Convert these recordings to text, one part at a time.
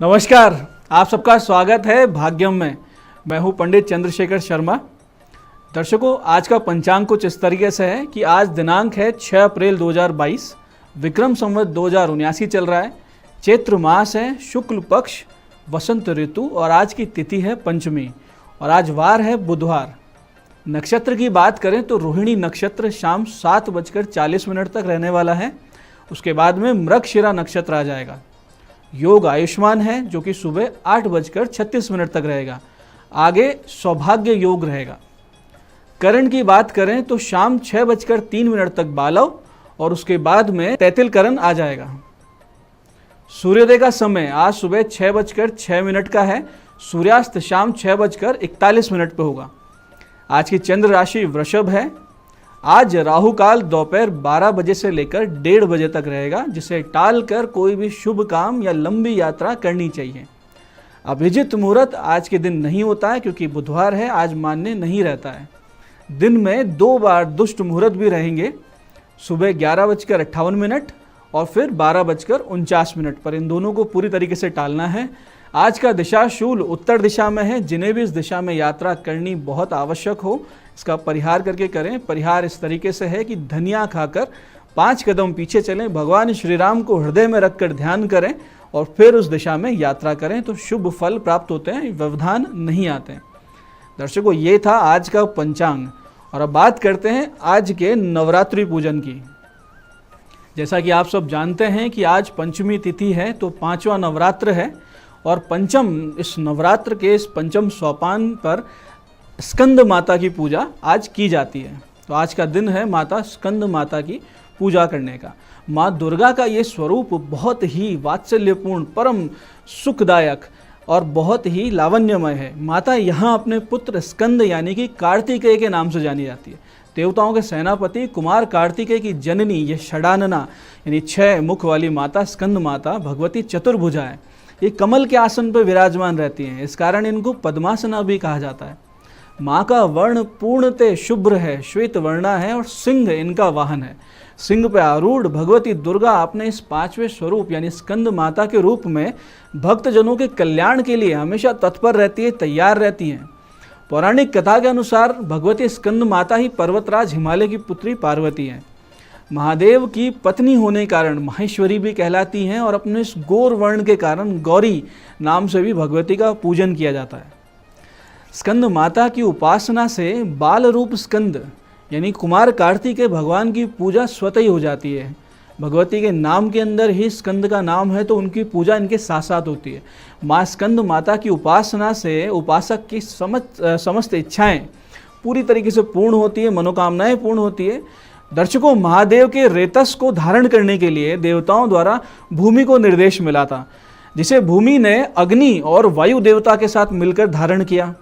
नमस्कार, आप सबका स्वागत है भाग्यम में। मैं हूं पंडित चंद्रशेखर शर्मा। दर्शकों, आज का पंचांग कुछ इस तरीके से है कि आज दिनांक है 6 अप्रैल 2022, विक्रम संवत 2079 चल रहा है। चैत्र मास है, शुक्ल पक्ष, वसंत ऋतु और आज की तिथि है पंचमी और आज वार है बुधवार। नक्षत्र की बात करें तो रोहिणी नक्षत्र शाम 7:40 तक रहने वाला है। उसके बाद में मृगशिरा नक्षत्र आ जाएगा। योग आयुष्मान है जो कि सुबह 8:36 तक रहेगा। आगे सौभाग्य योग रहेगा। करण की बात करें तो शाम 6:03 तक बालव और उसके बाद में तैतिल करण आ जाएगा। सूर्योदय का समय आज सुबह 6:06 का है। सूर्यास्त शाम 6:41 पे होगा। आज की चंद्र राशि वृषभ है। आज राहु काल दोपहर 12 बजे से लेकर 1:30 बजे तक रहेगा, जिसे टाल कर कोई भी शुभ काम या लंबी यात्रा करनी चाहिए। अभिजित मुहूर्त आज के दिन नहीं होता है क्योंकि बुधवार है, आज मान्य नहीं रहता है। दिन में 2 बार दुष्ट मुहूर्त भी रहेंगे, सुबह 11:58 और फिर 12:49 पर। इन दोनों को पूरी तरीके से टालना है। आज का दिशा शूल उत्तर दिशा में है। जिन्हें भी इस दिशा में यात्रा करनी बहुत आवश्यक हो, इसका परिहार करके करें। परिहार इस तरीके से है कि धनिया खाकर 5 कदम पीछे चलें, भगवान श्री राम को हृदय में रखकर ध्यान करें और फिर उस दिशा में यात्रा करें तो शुभ फल प्राप्त होते हैं, व्यवधान नहीं आते हैं। दर्शकों, ये था आज का पंचांग और अब बात करते हैं आज के नवरात्रि पूजन की। जैसा कि आप सब जानते हैं कि आज पंचमी तिथि है, तो 5वां नवरात्र है और पंचम इस नवरात्र के इस पंचम सोपान पर स्कंद माता की पूजा आज की जाती है। तो आज का दिन है माता स्कंद माता की पूजा करने का। माँ दुर्गा का ये स्वरूप बहुत ही वात्सल्यपूर्ण, परम सुखदायक और बहुत ही लावण्यमय है। माता यहाँ अपने पुत्र स्कंद यानी कि कार्तिकेय के नाम से जानी जाती है। देवताओं के सेनापति कुमार कार्तिकेय की जननी ये षडानना यानी 6 मुख वाली माता स्कंद माता भगवती चतुर्भुजा है। ये कमल के आसन पर विराजमान रहती हैं, इस कारण इनको पद्मासना भी कहा जाता है। माँ का वर्ण पूर्णतः शुभ्र है, श्वेत वर्णा है और सिंह इनका वाहन है। सिंह पर आरूढ़ भगवती दुर्गा अपने इस 5वें स्वरूप यानी स्कंद माता के रूप में भक्तजनों के कल्याण के लिए हमेशा तत्पर रहती है, तैयार रहती हैं। पौराणिक कथा के अनुसार भगवती स्कंद माता ही पर्वतराज हिमालय की पुत्री पार्वती हैं। महादेव की पत्नी होने के कारण माहेश्वरी भी कहलाती हैं और अपने इस गौर वर्ण के कारण गौरी नाम से भी भगवती का पूजन किया जाता है। स्कंद माता की उपासना से बाल रूप स्कंद यानी कुमार कार्तिकेय भगवान की पूजा स्वतः ही हो जाती है। भगवती के नाम के अंदर ही स्कंद का नाम है तो उनकी पूजा इनके साथ साथ होती है। माँ स्कंद माता की उपासना से उपासक की समस्त इच्छाएं पूरी तरीके से पूर्ण होती है, मनोकामनाएं पूर्ण होती है। दर्शकों, महादेव के रेतस को धारण करने के लिए देवताओं द्वारा भूमि को निर्देश मिला था, जिसे भूमि ने अग्नि और वायु देवता के साथ मिलकर धारण किया।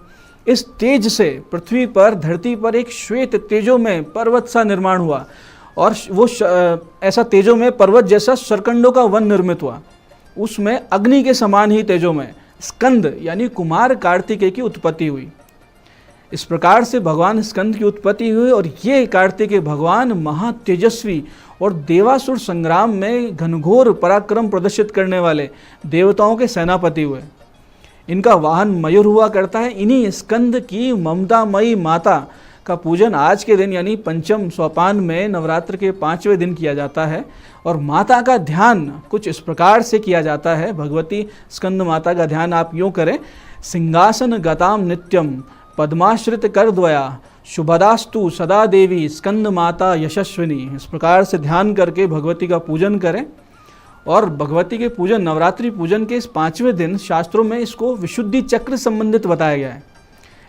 इस तेज से पृथ्वी पर, धरती पर एक श्वेत तेजोमय पर्वत सा निर्माण हुआ और वो ऐसा तेजोमय पर्वत जैसा सरकंडों का वन निर्मित हुआ। उसमें अग्नि के समान ही तेजोमय स्कंद यानी कुमार कार्तिकेय की उत्पत्ति हुई। इस प्रकार से भगवान स्कंद की उत्पत्ति हुई और ये कार्तिकेय भगवान महातेजस्वी और देवासुर संग्राम में घनघोर पराक्रम प्रदर्शित करने वाले देवताओं के सेनापति हुए। इनका वाहन मयूर हुआ करता है। इन्हीं स्कंद की ममतामयी माता का पूजन आज के दिन यानी पंचम सोपान में नवरात्र के 5वें दिन किया जाता है और माता का ध्यान कुछ इस प्रकार से किया जाता है। भगवती स्कंद माता का ध्यान आप यूँ करें, सिंहासन गताम नित्यम पद्माश्रित कर द्वया शुभदास्तु सदा देवी स्कंद माता यशस्विनी। इस प्रकार से ध्यान करके भगवती का पूजन करें। और भगवती के पूजन, नवरात्रि पूजन के इस 5वें दिन शास्त्रों में इसको विशुद्धि चक्र संबंधित बताया गया है।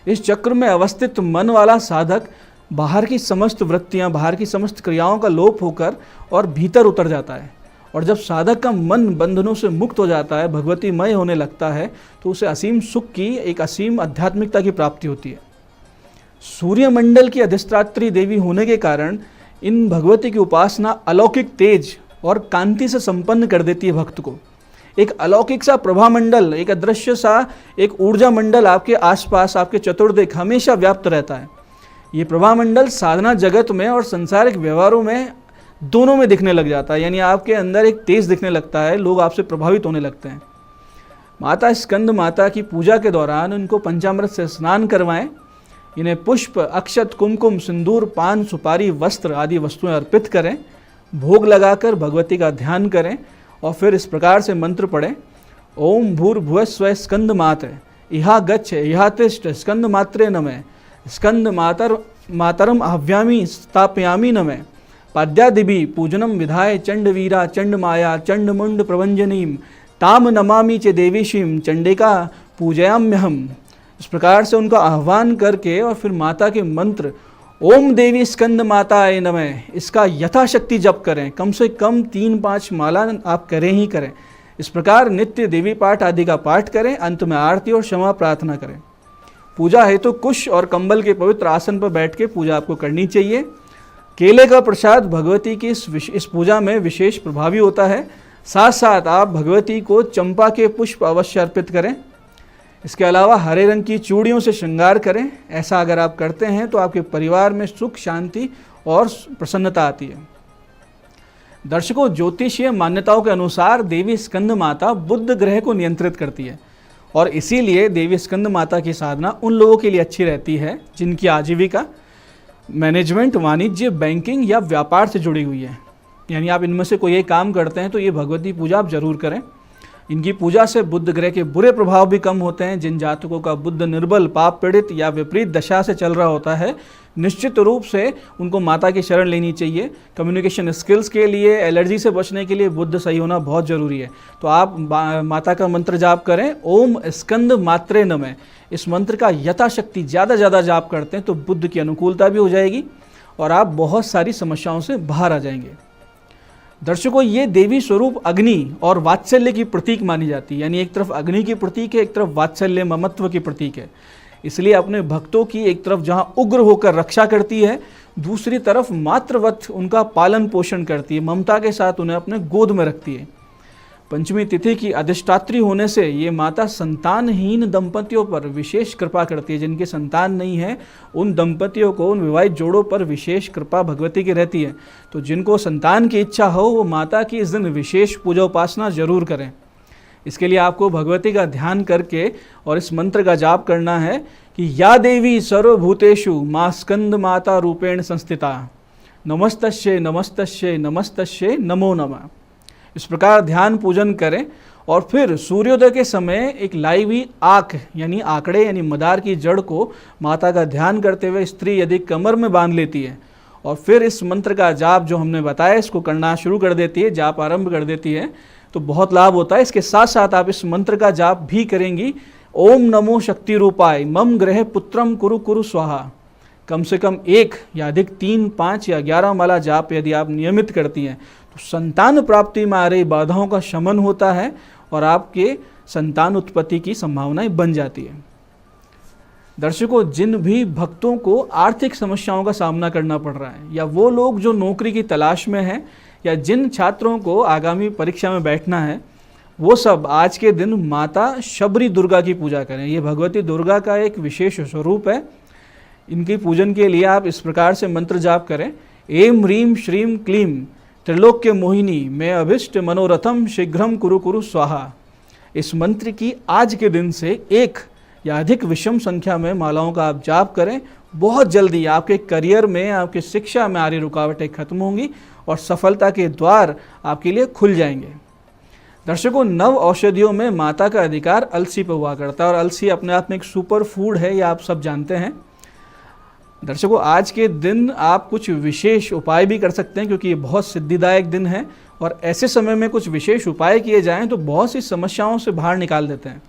इस चक्र में अवस्थित मन वाला साधक बाहर की समस्त वृत्तियां, बाहर की समस्त क्रियाओं का लोप होकर और भीतर उतर जाता है। और जब साधक का मन बंधनों से मुक्त हो जाता है, भगवतीमय होने लगता है, तो उसे असीम सुख की, एक असीम आध्यात्मिकता की प्राप्ति होती है। सूर्यमंडल की अधिष्ठात्री देवी होने के कारण इन भगवती की उपासना अलौकिक तेज और कांति से संपन्न कर देती है भक्त को। एक अलौकिक सा प्रभा मंडल, एक अदृश्य सा एक ऊर्जा मंडल आपके आसपास, आपके चतुर्दिक हमेशा व्याप्त रहता है। ये प्रभा मंडल साधना जगत में और संसारिक व्यवहारों में दोनों में दिखने लग जाता है, यानी आपके अंदर एक तेज दिखने लगता है, लोग आपसे प्रभावित होने लगते हैं। माता स्कंद माता की पूजा के दौरान उनको पंचामृत से स्नान करवाएं, इन्हें पुष्प, अक्षत, कुमकुम, सिंदूर, पान, सुपारी, वस्त्र आदि वस्तुएं अर्पित करें, भोग लगाकर भगवती का ध्यान करें और फिर इस प्रकार से मंत्र पढ़ें। ओम भूर्भुवस्व स्कंद मातः इहा गच्छ इहा तिष्ठ स्कंद मात्रे नमः स्कंद मातरम आह्व्यामि स्थापयामि नमः पाद्यादिभि पूजनम विधाय चंडवीरा चंडमाया चंडमुंड प्रभंजनीम ताम नमामि च देवीशीम चंडिका पूजयाम्यहम। इस प्रकार से उनका आह्वान करके और फिर माता के मंत्र ओम देवी स्कंद माताय नमः इसका यथाशक्ति जप करें। कम से कम 3-5 माला आप करें ही करें। इस प्रकार नित्य देवी पाठ आदि का पाठ करें। अंत में आरती और क्षमा प्रार्थना करें। पूजा हेतु कुश और कंबल के पवित्र आसन पर बैठ के पूजा आपको करनी चाहिए। केले का प्रसाद भगवती की इस पूजा में विशेष प्रभावी होता है। साथ साथ आप भगवती को चंपा के पुष्प अवश्य अर्पित करें। इसके अलावा हरे रंग की चूड़ियों से श्रृंगार करें। ऐसा अगर आप करते हैं तो आपके परिवार में सुख, शांति और प्रसन्नता आती है। दर्शकों, ज्योतिषीय मान्यताओं के अनुसार देवी स्कंद माता बुध ग्रह को नियंत्रित करती है और इसीलिए देवी स्कंद माता की साधना उन लोगों के लिए अच्छी रहती है जिनकी आजीविका मैनेजमेंट, वाणिज्य, बैंकिंग या व्यापार से जुड़ी हुई है। यानी आप इनमें से कोई एक काम करते हैं तो ये भगवती पूजा आप जरूर करें। इनकी पूजा से बुध ग्रह के बुरे प्रभाव भी कम होते हैं। जिन जातकों का बुध निर्बल, पाप पीड़ित या विपरीत दशा से चल रहा होता है, निश्चित रूप से उनको माता की शरण लेनी चाहिए। कम्युनिकेशन स्किल्स के लिए, एलर्जी से बचने के लिए बुध सही होना बहुत ज़रूरी है। तो आप माता का मंत्र जाप करें, ओम स्कंद मात्रे नमः। इस मंत्र का यथाशक्ति ज़्यादा जाप करते हैं तो बुध की अनुकूलता भी हो जाएगी और आप बहुत सारी समस्याओं से बाहर आ जाएंगे। दर्शकों, ये देवी स्वरूप अग्नि और वात्सल्य की प्रतीक मानी जाती है। यानी एक तरफ अग्नि की प्रतीक है, एक तरफ वात्सल्य, ममत्व की प्रतीक है। इसलिए अपने भक्तों की एक तरफ जहाँ उग्र होकर रक्षा करती है, दूसरी तरफ मातृवत उनका पालन पोषण करती है, ममता के साथ उन्हें अपने गोद में रखती है। पंचमी तिथि की अधिष्ठात्री होने से ये माता संतानहीन दंपतियों पर विशेष कृपा करती है। जिनके संतान नहीं है उन दंपतियों को, उन विवाहित जोड़ों पर विशेष कृपा भगवती की रहती है। तो जिनको संतान की इच्छा हो वो माता की इस दिन विशेष पूजा उपासना जरूर करें। इसके लिए आपको भगवती का ध्यान करके और इस मंत्र का जाप करना है कि या देवी सर्वभूतेषु मां स्कंद माता रूपेण संस्थिता नमस्तस्यै नमस्तस्यै नमस्तस्यै नमो नमः। इस प्रकार ध्यान पूजन करें और फिर सूर्योदय के समय एक लाई हुई आँख यानी आंकड़े यानी मदार की जड़ को माता का ध्यान करते हुए स्त्री यदि कमर में बांध लेती है और फिर इस मंत्र का जाप जो हमने बताया इसको करना शुरू कर देती है, जाप आरंभ कर देती है, तो बहुत लाभ होता है। इसके साथ साथ आप इस मंत्र का जाप भी करेंगी, ओम नमो शक्ति रूपाय मम ग्रह पुत्रम कुरु कुरु स्वाहा। कम से कम 1 या अधिक 3, 5 या 11 माला जाप यदि आप नियमित करती हैं तो संतान प्राप्ति में आ रही बाधाओं का शमन होता है और आपके संतान उत्पत्ति की संभावनाएं बन जाती है। दर्शकों, जिन भी भक्तों को आर्थिक समस्याओं का सामना करना पड़ रहा है या वो लोग जो नौकरी की तलाश में हैं या जिन छात्रों को आगामी परीक्षा में बैठना है, वो सब आज के दिन माता शबरी दुर्गा की पूजा करें। ये भगवती दुर्गा का एक विशेष स्वरूप है। इनकी पूजन के लिए आप इस प्रकार से मंत्र जाप करें, एम ह्रीम श्रीम क्लीम त्रिलोक्य मोहिनी मैं अभिष्ट मनोरथम शीघ्रम कुरु कुरु स्वाहा। इस मंत्र की आज के दिन से 1 या अधिक विषम संख्या में मालाओं का आप जाप करें। बहुत जल्दी आपके करियर में, आपकी शिक्षा में आ रही रुकावटें खत्म होंगी और सफलता के द्वार आपके लिए खुल जाएंगे। दर्शकों, 9 औषधियों में माता का अधिकार अलसी पर हुआ करता है और अलसी अपने आप में एक सुपर फूड है, यह आप सब जानते हैं। दर्शकों, आज के दिन आप कुछ विशेष उपाय भी कर सकते हैं क्योंकि ये बहुत सिद्धिदायक दिन है और ऐसे समय में कुछ विशेष उपाय किए जाएं तो बहुत सी समस्याओं से बाहर निकाल देते हैं।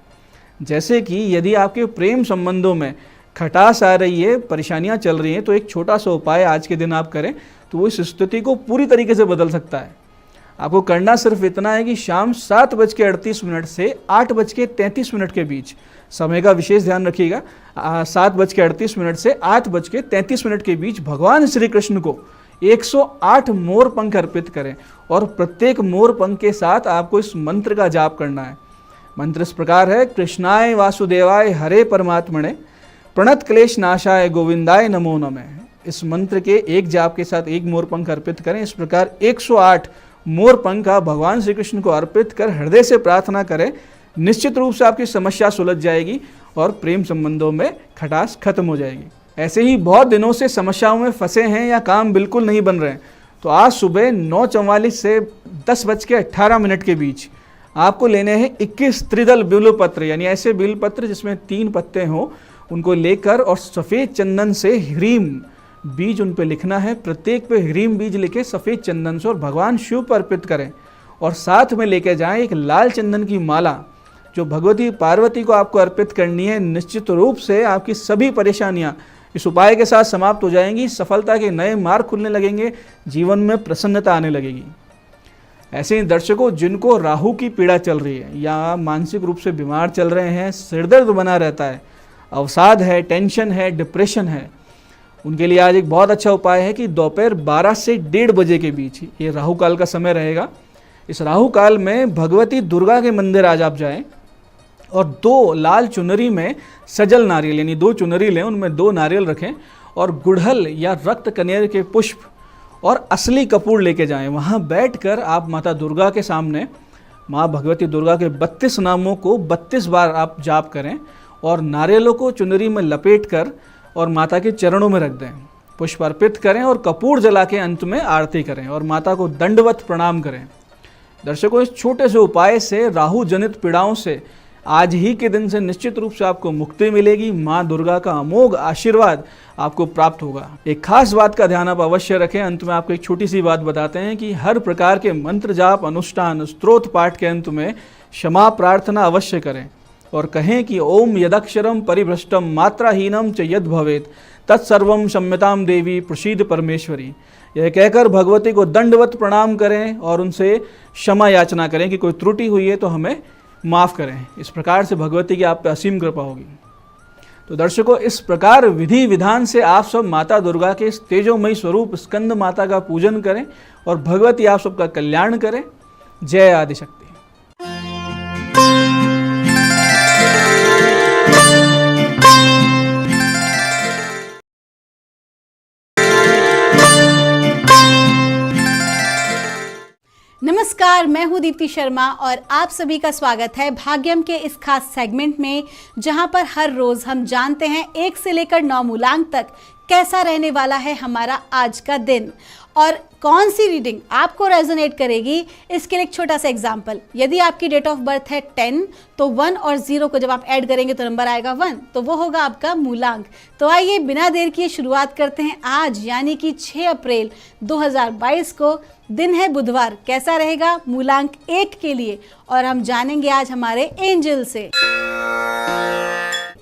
जैसे कि यदि आपके प्रेम संबंधों में खटास आ रही है, परेशानियां चल रही हैं, तो एक छोटा सा उपाय आज के दिन आप करें तो वो इस स्थिति को पूरी तरीके से बदल सकता है। आपको करना सिर्फ इतना है कि शाम 7:38 से 8:33 के बीच, समय का विशेष ध्यान रखिएगा, 7:38 से 8:33 के बीच भगवान श्री कृष्ण को 108 मोर पंख अर्पित करें और प्रत्येक मोर पंख के साथ आपको इस मंत्र का जाप करना है। मंत्र इस प्रकार है, कृष्णाय वासुदेवाय हरे परमात्मने प्रणत क्लेश नाशाय गोविंदाय नमो नमः। इस मंत्र के एक जाप के साथ 1 मोर पंख अर्पित करें। इस प्रकार 108 मोर पंख भगवान श्री कृष्ण को अर्पित कर हृदय से प्रार्थना करें, निश्चित रूप से आपकी समस्या सुलझ जाएगी और प्रेम संबंधों में खटास खत्म हो जाएगी। ऐसे ही बहुत दिनों से समस्याओं में फंसे हैं या काम बिल्कुल नहीं बन रहे हैं, तो आज सुबह 9:44 से 10:18 के बीच आपको लेने हैं 21 त्रिदल बिल्वपत्र, यानी ऐसे बिल्वपत्र जिसमें 3 पत्ते हों, उनको लेकर और सफ़ेद चंदन से ह्रीम बीज उन पे लिखना है। प्रत्येक पे ह्रीम बीज लिखे सफ़ेद चंदन से और भगवान शिव पर अर्पित करें। और साथ में लेके जाएं एक लाल चंदन की माला जो भगवती पार्वती को आपको अर्पित करनी है। निश्चित रूप से आपकी सभी परेशानियां इस उपाय के साथ समाप्त हो जाएंगी, सफलता के नए मार्ग खुलने लगेंगे, जीवन में प्रसन्नता आने लगेगी। ऐसे ही दर्शकों, जिनको राहु की पीड़ा चल रही है या मानसिक रूप से बीमार चल रहे हैं, सिरदर्द बना रहता है, अवसाद है, टेंशन है, डिप्रेशन है, उनके लिए आज एक बहुत अच्छा उपाय है कि दोपहर 12 से 1:30 बजे के बीच ये राहु काल का समय रहेगा। इस राहु काल में भगवती दुर्गा के मंदिर आज आप जाएं और 2 लाल चुनरी में सजल नारियल, यानी 2 चुनरी लें, उनमें 2 नारियल रखें और गुड़हल या रक्त कनेर के पुष्प और असली कपूर लेके जाएं। वहाँ बैठकर आप माता दुर्गा के सामने माँ भगवती दुर्गा के 32 नामों को 32 बार आप जाप करें और नारियलों को चुनरी में लपेट कर और माता के चरणों में रख दें, पुष्प अर्पित करें और कपूर जला के अंत में आरती करें और माता को दंडवत प्रणाम करें। दर्शकों, इस छोटे से उपाय से राहु जनित पीड़ाओं से आज ही के दिन से निश्चित रूप से आपको मुक्ति मिलेगी। माँ दुर्गा का अमोघ आशीर्वाद आपको प्राप्त होगा। एक खास बात का ध्यान आप अवश्य रखें। अंत में आपको एक छोटी सी बात बताते हैं कि हर प्रकार के मंत्र जाप, अनुष्ठान, स्तोत्र पाठ के अंत में क्षमा प्रार्थना अवश्य करें और कहें कि ओम यदक्षरम परिभ्रष्टम मात्राहीनम च यद भवेत तत्सर्वम क्षम्यताम देवी प्रसीद परमेश्वरी। यह कहकर भगवती को दंडवत प्रणाम करें और उनसे क्षमा याचना करें कि कोई त्रुटि हुई है तो हमें माफ़ करें। इस प्रकार से भगवती की आप पे असीम कृपा होगी। तो दर्शकों, इस प्रकार विधि विधान से आप सब माता दुर्गा के इस तेजोमयी स्वरूप स्कंद माता का पूजन करें और भगवती आप सबका कल्याण करें। जय आदिशक्ति। नमस्कार, मैं हूं दीप्ति शर्मा और आप सभी का स्वागत है भाग्यम के इस खास सेगमेंट में, जहां पर हर रोज हम जानते हैं 1 से लेकर 9 मूलांक तक कैसा रहने वाला है हमारा आज का दिन और कौन सी रीडिंग आपको रेजोनेट करेगी। इसके लिए एक छोटा सा एग्जांपल, यदि आपकी डेट ऑफ बर्थ है 10 तो 1 और 0 को जब आप ऐड करेंगे तो नंबर आएगा 1, तो वो होगा आपका मूलांक। तो आइए बिना देर किए शुरुआत करते हैं आज यानी कि 6 अप्रैल 2022 को। दिन है बुधवार, कैसा रहेगा मूलांक 1 के लिए, और हम जानेंगे आज हमारे एंजल से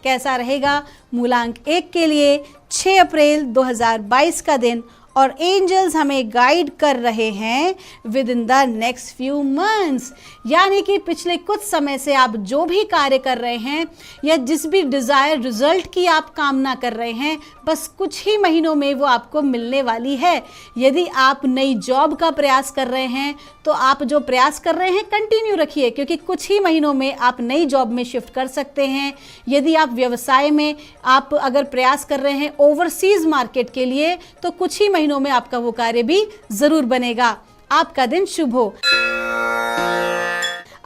कैसा रहेगा मूलांक 1 के लिए 6 अप्रैल 2022 का दिन। और एंजल्स हमें गाइड कर रहे हैं with in the next few months, यानी कि पिछले कुछ समय से आप जो भी कार्य कर रहे हैं या जिस भी डिज़ायर रिजल्ट की आप कामना कर रहे हैं, बस कुछ ही महीनों में वो आपको मिलने वाली है। यदि आप नई जॉब का प्रयास कर रहे हैं तो आप जो प्रयास कर रहे हैं कंटिन्यू रखिए, क्योंकि कुछ ही महीनों में आप नई जॉब में शिफ्ट कर सकते हैं। यदि आप व्यवसाय में आप अगर प्रयास कर रहे हैं ओवरसीज मार्केट के लिए, तो कुछ ही महीनों में आपका वो कार्य भी जरूर बनेगा। आपका दिन शुभ हो।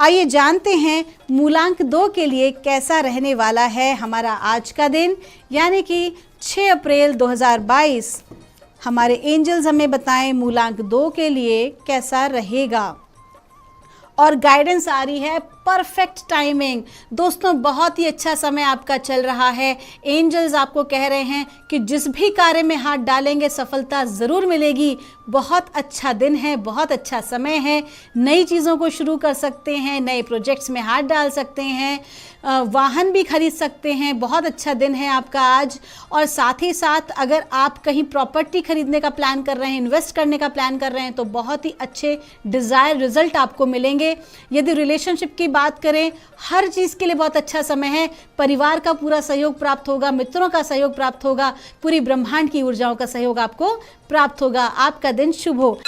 आइए जानते हैं मूलांक 2 के लिए कैसा रहने वाला है हमारा आज का दिन, यानी कि 6 अप्रैल 2022। हमारे एंजल्स हमें बताएं मूलांक 2 के लिए कैसा रहेगा। और गाइडेंस आ रही है परफेक्ट टाइमिंग। दोस्तों, बहुत ही अच्छा समय आपका चल रहा है। एंजल्स आपको कह रहे हैं कि जिस भी कार्य में हाथ डालेंगे सफलता ज़रूर मिलेगी। बहुत अच्छा दिन है, बहुत अच्छा समय है। नई चीज़ों को शुरू कर सकते हैं, नए प्रोजेक्ट्स में हाथ डाल सकते हैं, वाहन भी खरीद सकते हैं। बहुत अच्छा दिन है आपका आज। और साथ ही साथ अगर आप कहीं प्रॉपर्टी खरीदने का प्लान कर रहे हैं, इन्वेस्ट करने का प्लान कर रहे हैं, तो बहुत ही अच्छे डिज़ायर रिजल्ट आपको मिलेंगे। यदि रिलेशनशिप की बात करें, हर चीज़ के लिए बहुत अच्छा समय है। परिवार का पूरा सहयोग प्राप्त होगा, मित्रों का सहयोग प्राप्त होगा, पूरी ब्रह्मांड की ऊर्जाओं का सहयोग आपको प्राप्त होगा। आपका दिन शुभ हो।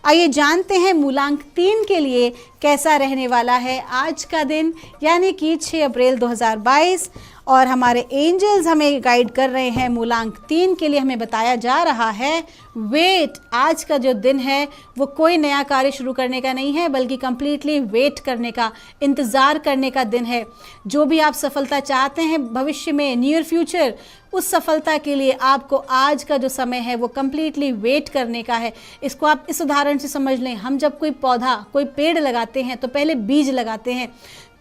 आइए जानते हैं मूलांक 3 के लिए कैसा रहने वाला है आज का दिन, यानी कि 6 अप्रैल 2022। और हमारे एंजल्स हमें गाइड कर रहे हैं मूलांक 3 के लिए। हमें बताया जा रहा है वेट, आज का जो दिन है वो कोई नया कार्य शुरू करने का नहीं है, बल्कि कंप्लीटली वेट करने का, इंतज़ार करने का दिन है। जो भी आप सफलता चाहते हैं भविष्य में, नियर फ्यूचर, उस सफलता के लिए आपको आज का जो समय है वो कंप्लीटली वेट करने का है। इसको आप इस उदाहरण से समझ लें, हम जब कोई पौधा, कोई पेड़ लगाते हैं तो पहले बीज लगाते हैं,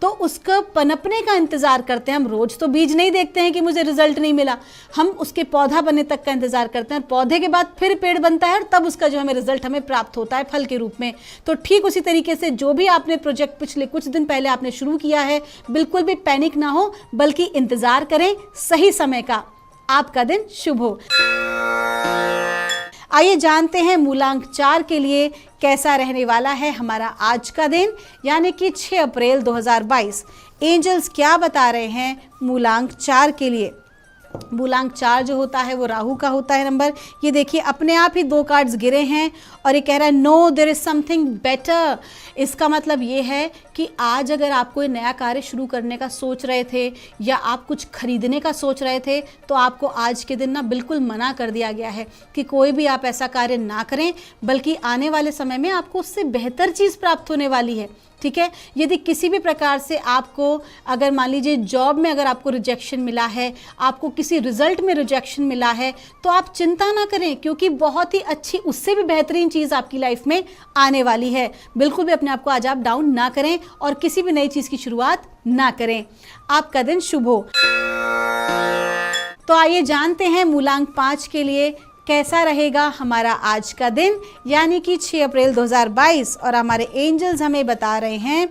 तो उसका पनपने का इंतज़ार करते हैं। हम रोज़ तो बीज नहीं देखते हैं कि मुझे रिजल्ट नहीं मिला, हम उसके पौधा बनने तक का इंतज़ार करते हैं, और पौधे के बाद फिर पेड़ बनता है और तब उसका जो हमें रिजल्ट हमें प्राप्त होता है फल के रूप में। तो ठीक उसी तरीके से जो भी आपने प्रोजेक्ट पिछले कुछ दिन पहले आपने शुरू किया है, बिल्कुल भी पैनिक ना हो, बल्कि इंतज़ार करें सही समय का। आपका दिन शुभ हो। आइए जानते हैं मूलांक 4 के लिए कैसा रहने वाला है हमारा आज का दिन, यानी कि 6 अप्रैल 2022। एंजल्स क्या बता रहे हैं मूलांक 4 के लिए। मूलांक 4 जो होता है वो राहु का होता है नंबर। ये देखिए अपने आप ही 2 कार्ड्स गिरे हैं और ये कह रहा है no there is something better. इसका मतलब ये है कि आज अगर आप कोई नया कार्य शुरू करने का सोच रहे थे या आप कुछ खरीदने का सोच रहे थे, तो आपको आज के दिन ना बिल्कुल मना कर दिया गया है कि कोई भी आप ऐसा कार्य ना करें, बल्कि आने वाले समय में आपको उससे बेहतर चीज़ प्राप्त होने वाली है। ठीक है, यदि किसी भी प्रकार से आपको, अगर मान लीजिए जॉब में अगर आपको रिजेक्शन मिला है, आपको किसी रिजल्ट में रिजेक्शन मिला है, तो आप चिंता ना करें, क्योंकि बहुत ही अच्छी, उससे भी बेहतरीन चीज़ आपकी लाइफ में आने वाली है। बिल्कुल भी अपने आप को आज आप डाउन ना करें और किसी भी नई चीज़ की शुरुआत ना करें। आपका दिन शुभ हो। तो आइए जानते हैं मूलांक 5 के लिए कैसा रहेगा हमारा आज का दिन, यानी कि 6 अप्रैल 2022। और हमारे एंजल्स हमें बता रहे हैं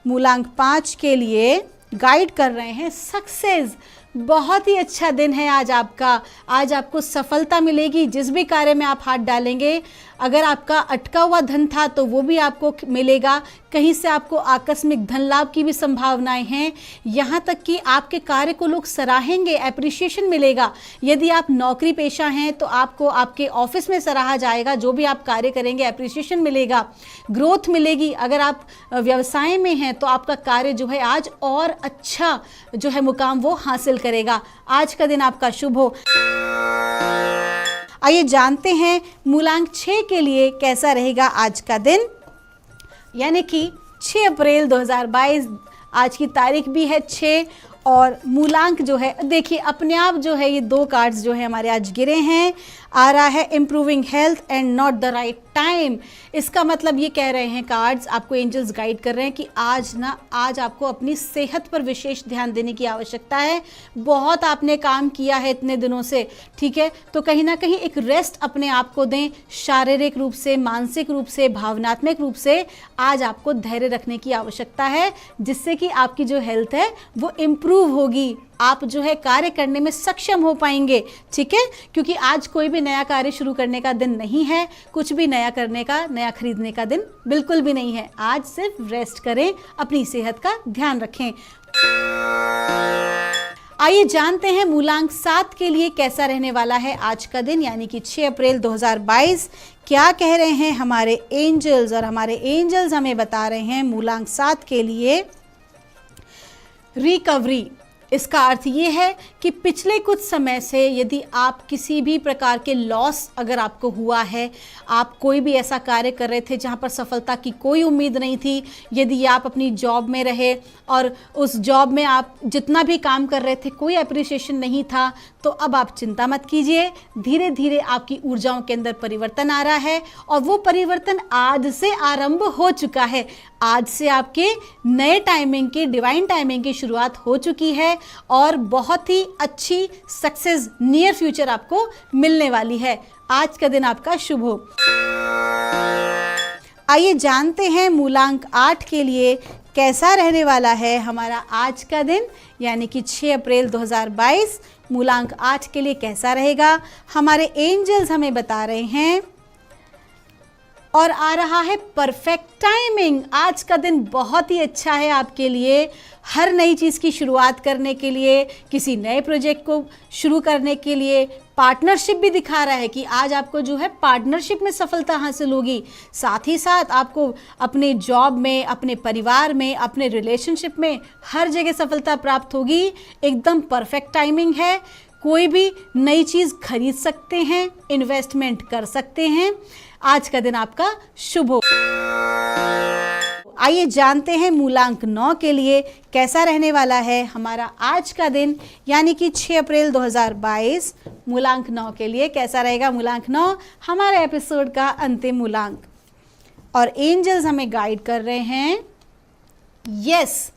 मूलांक 5 के लिए गाइड कर रहे हैं सक्सेस। बहुत ही अच्छा दिन है आज आपका। आज आपको सफलता मिलेगी जिस भी कार्य में आप हाथ डालेंगे। अगर आपका अटका हुआ धन था तो वो भी आपको मिलेगा, कहीं से आपको आकस्मिक धन लाभ की भी संभावनाएं हैं। यहाँ तक कि आपके कार्य को लोग सराहेंगे, एप्रिसिएशन मिलेगा। यदि आप नौकरी पेशा हैं तो आपको आपके ऑफिस में सराहा जाएगा, जो भी आप कार्य करेंगे एप्रिसिएशन मिलेगा, ग्रोथ मिलेगी। अगर आप व्यवसाय में हैं तो आपका कार्य जो है आज और अच्छा जो है मुकाम वो हासिल करेगा। आज का दिन आपका शुभ हो। आइए जानते हैं मूलांक 6 के लिए कैसा रहेगा आज का दिन, यानी कि 6 अप्रैल 2022। आज की तारीख भी है 6 और मूलांक जो है, देखिए अपने आप जो है ये 2 कार्ड्स जो है हमारे आज गिरे हैं। आ रहा है improving health and not the right time. इसका मतलब ये कह रहे हैं कार्ड्स, आपको एंजल्स गाइड कर रहे हैं कि आज आपको अपनी सेहत पर विशेष ध्यान देने की आवश्यकता है। बहुत आपने काम किया है इतने दिनों से, ठीक है, तो कहीं ना कहीं एक रेस्ट अपने आप को दें, शारीरिक रूप से, मानसिक रूप से, भावनात्मक रूप से। आज आपको धैर्य रखने की आवश्यकता है, जिससे कि आपकी जो हेल्थ है वो इम्प्रूव होगी, आप जो है कार्य करने में सक्षम हो पाएंगे। ठीक है, क्योंकि आज कोई भी नया कार्य शुरू करने का दिन नहीं है, कुछ भी नया करने का, नया खरीदने का दिन बिल्कुल भी नहीं है। आज सिर्फ रेस्ट करें, अपनी सेहत का ध्यान रखें। आइए जानते हैं मूलांक 7 के लिए कैसा रहने वाला है आज का दिन, यानी कि 6 अप्रैल 2022। क्या कह रहे हैं हमारे एंजल्स, और हमारे एंजल्स हमें बता रहे हैं मूलांक 7 के लिए रिकवरी। इसका अर्थ ये है कि पिछले कुछ समय से यदि आप किसी भी प्रकार के लॉस अगर आपको हुआ है, आप कोई भी ऐसा कार्य कर रहे थे जहाँ पर सफलता की कोई उम्मीद नहीं थी, यदि आप अपनी जॉब में रहे और उस जॉब में आप जितना भी काम कर रहे थे कोई अप्रिसिएशन नहीं था, तो अब आप चिंता मत कीजिए। धीरे धीरे आपकी ऊर्जाओं के अंदर परिवर्तन आ रहा है और वो परिवर्तन आज से आरंभ हो चुका है। आज से आपके नए टाइमिंग की, डिवाइन टाइमिंग की शुरुआत हो चुकी है और बहुत ही अच्छी सक्सेस नियर फ्यूचर आपको मिलने वाली है। आज का दिन आपका शुभ हो। आइए जानते हैं मूलांक 8 के लिए कैसा रहने वाला है हमारा आज का दिन, यानी कि 6 अप्रैल 2022। मूलांक 8 के लिए कैसा रहेगा, हमारे एंजल्स हमें बता रहे हैं और आ रहा है परफेक्ट टाइमिंग। आज का दिन बहुत ही अच्छा है आपके लिए, हर नई चीज़ की शुरुआत करने के लिए, किसी नए प्रोजेक्ट को शुरू करने के लिए, पार्टनरशिप भी दिखा रहा है कि आज आपको जो है पार्टनरशिप में सफलता हासिल होगी। साथ ही साथ आपको अपने जॉब में, अपने परिवार में, अपने रिलेशनशिप में हर जगह सफलता प्राप्त होगी। एकदम परफेक्ट टाइमिंग है। कोई भी नई चीज़ खरीद सकते हैं, इन्वेस्टमेंट कर सकते हैं। आज का दिन आपका शुभ हो। आइए जानते हैं मूलांक 9 के लिए कैसा रहने वाला है हमारा आज का दिन, यानी कि 6 अप्रैल 2022 मूलांक 9 के लिए कैसा रहेगा। मूलांक 9 हमारे एपिसोड का अंतिम मूलांक, और एंजल्स हमें गाइड कर रहे हैं यस,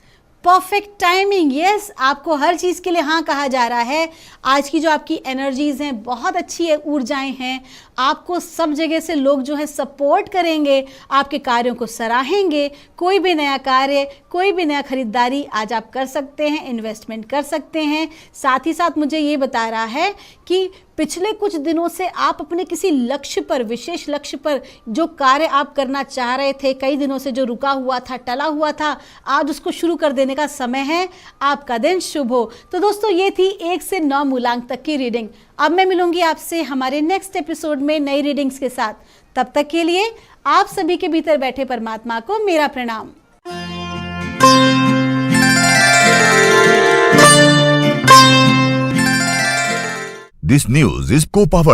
परफेक्ट टाइमिंग। यस, आपको हर चीज़ के लिए हाँ कहा जा रहा है। आज की जो आपकी एनर्जीज हैं बहुत अच्छी है, ऊर्जाएं हैं। आपको सब जगह से लोग जो है सपोर्ट करेंगे, आपके कार्यों को सराहेंगे। कोई भी नया कार्य, कोई भी नया खरीदारी आज आप कर सकते हैं, इन्वेस्टमेंट कर सकते हैं। साथ ही साथ मुझे ये बता रहा है कि पिछले कुछ दिनों से आप अपने किसी लक्ष्य पर, विशेष लक्ष्य पर जो कार्य आप करना चाह रहे थे, कई दिनों से जो रुका हुआ था, टला हुआ था, आज उसको शुरू कर देने का समय है। आपका दिन शुभ हो। तो दोस्तों, ये थी 1 से 9 मूलांक तक की रीडिंग। अब मैं मिलूंगी आपसे हमारे नेक्स्ट एपिसोड में नई रीडिंग्स के साथ। तब तक के लिए आप सभी के भीतर बैठे परमात्मा को मेरा प्रणाम। This news is co-powered